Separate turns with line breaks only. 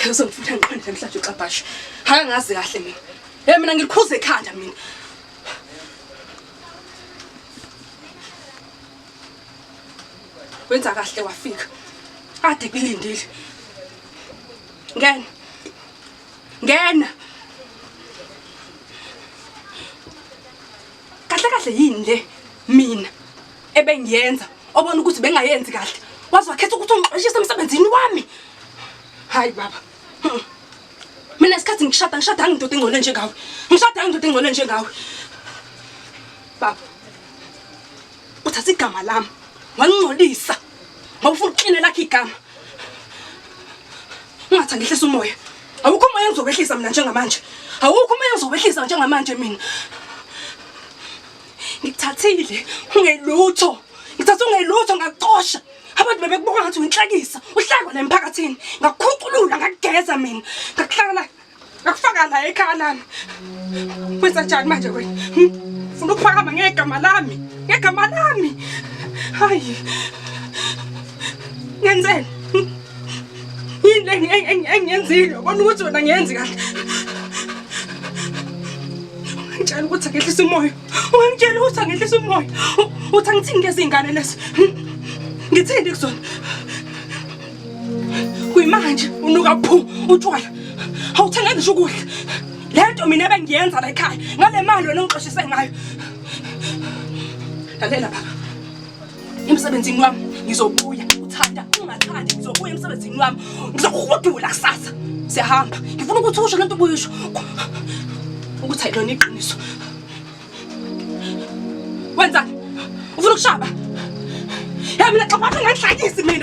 Uzongifuna ngikhona namhlanje uqabhasha. Hayi ngazi kahle mina. Mina ngikhuze ekhanda mina. Wenza kahle wafika. Kade kulindile. Ngena. Kahle yini le mina ebengiyenza obona ukuthi bengayenzi kahle. Wazi wakhetha ukuthi ungixoshise emsebenzini wami. Hayi baba. Mina isikhathi ngishada ngidoda engcole njengawe. Ngidoda engcole njengawe. Baba. Uthatha igama lami. Wangingcolisa. Ngawufuna uqine lakhe igama. Ungathi ngehlisa umoya. Awukho umoya engizowehlisa mina njengamanje. Awukho umoya engizowehlisa njengamanje mina. Ngithathile ungelutho. Ngithatha ngaqosha. Abantu bebekubuka ngathi uyinhlekisa. Uhlakwa la emphakathini. Ngakukhuculula ngakugeza mina. Ngakuhlala ngakufaka la ekhaya lami. Kwenza njani manje wena? Ufuna ukuphakama ngegama lami. Ngegama lami. Hayi. Ngenzeni? Yini engiyenzile? Bona ukuthi wena ngiyenzi kahle. Ngitshela ukuthi ngehlisa umoya. Ungangitshela ukuthi ngehlisa umoya. Uthi angithini ngezingane lezi? Ngithini kuzona? Kuyimanje unuka phu utshwala. Awuthenga ngisho ukudla. Lento mina ebengiyenza la ekhaya. Ngale mali wena ongixoshise ngayo. Lalela baba. Emsebenzini wami ngizobuya. Uthanda ungathandi ngizobuya emsebenzini wami. Ngizokudula kusasa. Siyahamba. Ngifuna ukuthi usho lento obuyisho. Ukuthi ayilona iqiniso. Wenzani? Ufuna ukushaba? Ya mina xa bathi ngihlakisi mina.